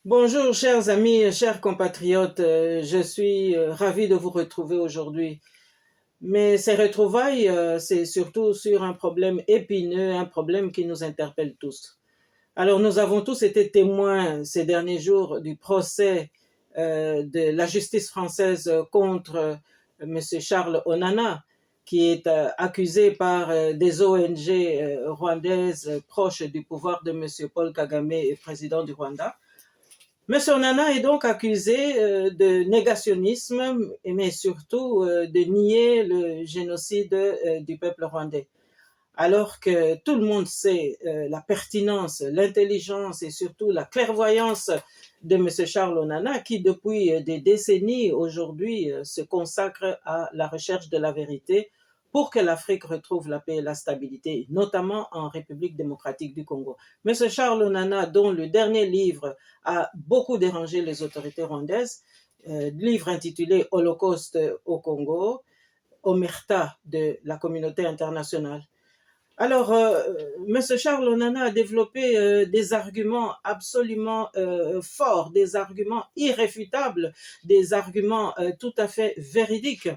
Bonjour chers amis, chers compatriotes, je suis ravi de vous retrouver aujourd'hui. Mais ces retrouvailles, c'est surtout sur un problème épineux, un problème qui nous interpelle tous. Alors nous avons tous été témoins ces derniers jours du procès de la justice française contre Monsieur Charles Onana, qui est accusé par des ONG rwandaises proches du pouvoir de Monsieur Paul Kagame, président du Rwanda. Monsieur Onana est donc accusé de négationnisme, mais surtout de nier le génocide du peuple rwandais. Alors que tout le monde sait la pertinence, l'intelligence et surtout la clairvoyance de Monsieur Charles Onana, qui depuis des décennies aujourd'hui se consacre à la recherche de la vérité pour que l'Afrique retrouve la paix et la stabilité, notamment en République démocratique du Congo. Monsieur Charles Onana, dont le dernier livre a beaucoup dérangé les autorités rwandaises, livre intitulé Holocauste au Congo, omerta de la communauté internationale. Alors, M. Charles Onana a développé des arguments absolument forts, des arguments irréfutables, des arguments tout à fait véridiques.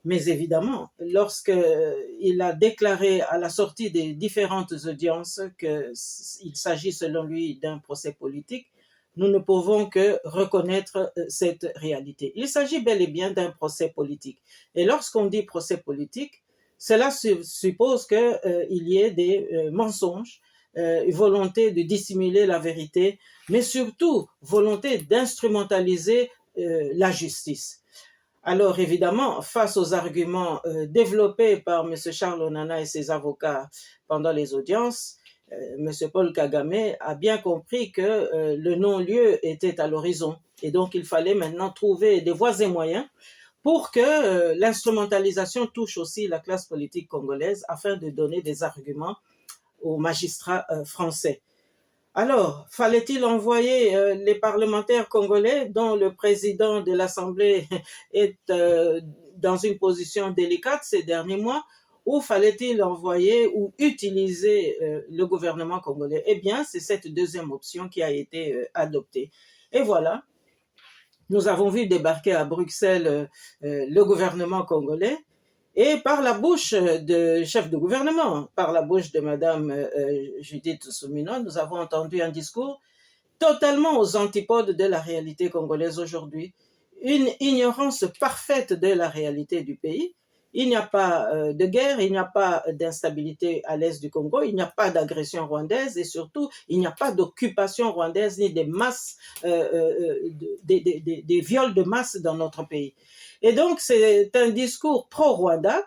Mais évidemment, lorsqu'il a déclaré à la sortie des différentes audiences qu'il s'agit selon lui d'un procès politique, nous ne pouvons que reconnaître cette réalité. Il s'agit bel et bien d'un procès politique. Et lorsqu'on dit procès politique, cela suppose qu'il y ait des mensonges, volonté de dissimuler la vérité, mais surtout volonté d'instrumentaliser la justice. Alors évidemment, face aux arguments développés par M. Charles Onana et ses avocats pendant les audiences, M. Paul Kagame a bien compris que le non-lieu était à l'horizon. Et donc il fallait maintenant trouver des voies et moyens pour que l'instrumentalisation touche aussi la classe politique congolaise afin de donner des arguments aux magistrats français. Alors, fallait-il envoyer les parlementaires congolais dont le président de l'Assemblée est dans une position délicate ces derniers mois, ou fallait-il envoyer ou utiliser le gouvernement congolais? Eh bien, c'est cette deuxième option qui a été adoptée. Et voilà, nous avons vu débarquer à Bruxelles le gouvernement congolais, et par la bouche de chef de gouvernement, par la bouche de Madame Judith Suminwa, nous avons entendu un discours totalement aux antipodes de la réalité congolaise aujourd'hui. Une ignorance parfaite de la réalité du pays. Il n'y a pas de guerre, il n'y a pas d'instabilité à l'est du Congo, il n'y a pas d'agression rwandaise et surtout, il n'y a pas d'occupation rwandaise ni des masses, des viols de masse dans notre pays. Et donc, c'est un discours pro-Rwanda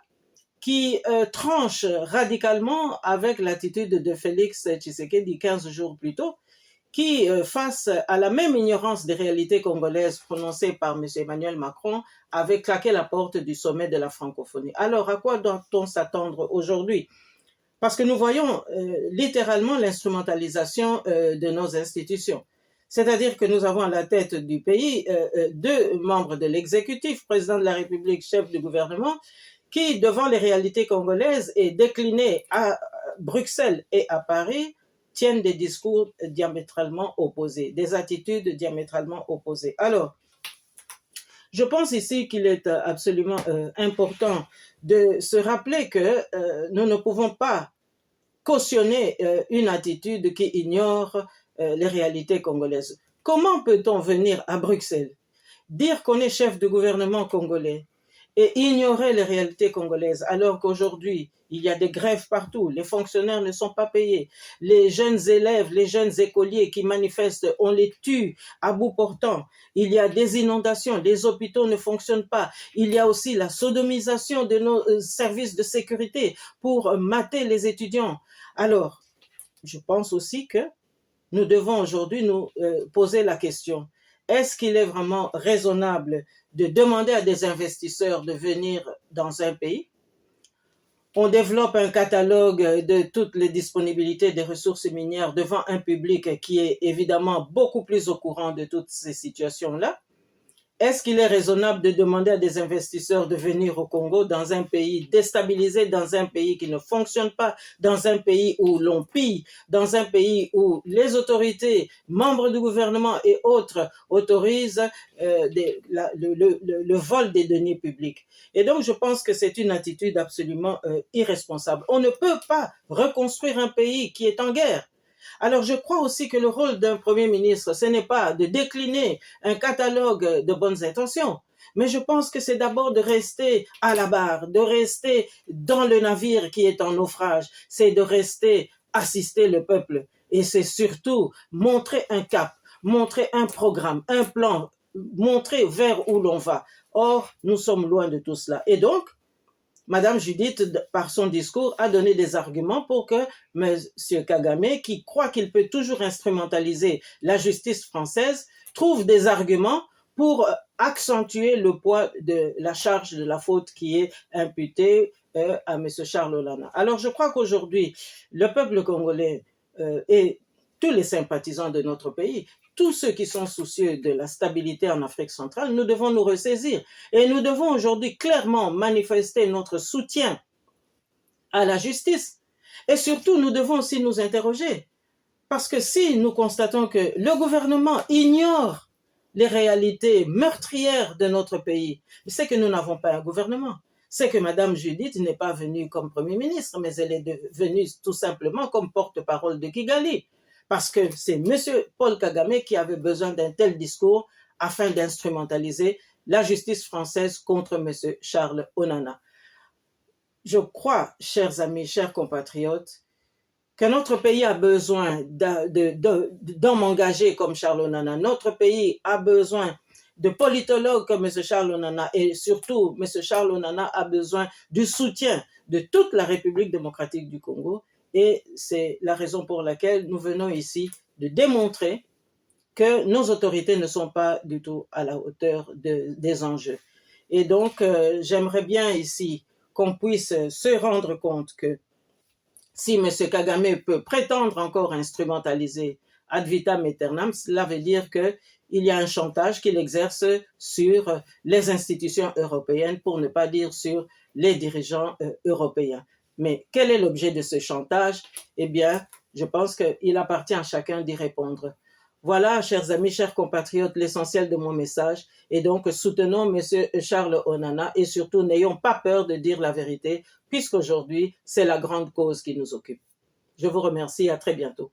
qui tranche radicalement avec l'attitude de Félix Tshisekedi 15 jours plus tôt, qui, face à la même ignorance des réalités congolaises prononcée par M. Emmanuel Macron, avait claqué la porte du sommet de la francophonie. Alors, à quoi doit-on s'attendre aujourd'hui? Parce que nous voyons littéralement l'instrumentalisation de nos institutions. C'est-à-dire que nous avons à la tête du pays deux membres de l'exécutif, président de la République, chef du gouvernement, qui, devant les réalités congolaises et déclinées à Bruxelles et à Paris, tiennent des discours diamétralement opposés, des attitudes diamétralement opposées. Alors, je pense ici qu'il est absolument important de se rappeler que nous ne pouvons pas cautionner une attitude qui ignore les réalités congolaises. Comment peut-on venir à Bruxelles, dire qu'on est chef de gouvernement congolais et ignorer les réalités congolaises alors qu'aujourd'hui, il y a des grèves partout, les fonctionnaires ne sont pas payés, les jeunes élèves, les jeunes écoliers qui manifestent, on les tue à bout portant, il y a des inondations, les hôpitaux ne fonctionnent pas, il y a aussi la sodomisation de nos services de sécurité pour mater les étudiants. Alors, je pense aussi que nous devons aujourd'hui nous poser la question, est-ce qu'il est vraiment raisonnable de demander à des investisseurs de venir dans un pays? On développe un catalogue de toutes les disponibilités des ressources minières devant un public qui est évidemment beaucoup plus au courant de toutes ces situations-là. Est-ce qu'il est raisonnable de demander à des investisseurs de venir au Congo, dans un pays déstabilisé, dans un pays qui ne fonctionne pas, dans un pays où l'on pille, dans un pays où les autorités, membres du gouvernement et autres autorisent le vol des deniers publics? Et donc, je pense que c'est une attitude absolument irresponsable. On ne peut pas reconstruire un pays qui est en guerre. Alors, je crois aussi que le rôle d'un Premier ministre, ce n'est pas de décliner un catalogue de bonnes intentions, mais je pense que c'est d'abord de rester à la barre, de rester dans le navire qui est en naufrage, c'est de rester assister le peuple. Et c'est surtout montrer un cap, montrer un programme, un plan, montrer vers où l'on va. Or, nous sommes loin de tout cela. Et donc, Madame Judith, par son discours, a donné des arguments pour que M. Kagame, qui croit qu'il peut toujours instrumentaliser la justice française, trouve des arguments pour accentuer le poids de la charge de la faute qui est imputée à M. Charles Onana. Alors, je crois qu'aujourd'hui, le peuple congolais et tous les sympathisants de notre pays, tous ceux qui sont soucieux de la stabilité en Afrique centrale, nous devons nous ressaisir. Et nous devons aujourd'hui clairement manifester notre soutien à la justice. Et surtout, nous devons aussi nous interroger. Parce que si nous constatons que le gouvernement ignore les réalités meurtrières de notre pays, c'est que nous n'avons pas un gouvernement. C'est que Mme Judith n'est pas venue comme Premier ministre, mais elle est venue tout simplement comme porte-parole de Kigali. Parce que c'est M. Paul Kagame qui avait besoin d'un tel discours afin d'instrumentaliser la justice française contre M. Charles Onana. Je crois, chers amis, chers compatriotes, que notre pays a besoin d'hommes engagés comme Charles Onana. Notre pays a besoin de politologues comme M. Charles Onana et surtout, M. Charles Onana a besoin du soutien de toute la République démocratique du Congo. Et c'est la raison pour laquelle nous venons ici de démontrer que nos autorités ne sont pas du tout à la hauteur des enjeux. Et donc, j'aimerais bien ici qu'on puisse se rendre compte que si M. Kagame peut prétendre encore instrumentaliser ad vitam aeternam, cela veut dire qu'il y a un chantage qu'il exerce sur les institutions européennes, pour ne pas dire sur les dirigeants européens. Mais quel est l'objet de ce chantage? Eh bien, je pense qu'il appartient à chacun d'y répondre. Voilà, chers amis, chers compatriotes, l'essentiel de mon message. Et donc, soutenons M. Charles Onana et surtout, n'ayons pas peur de dire la vérité, puisqu'aujourd'hui, c'est la grande cause qui nous occupe. Je vous remercie, à très bientôt.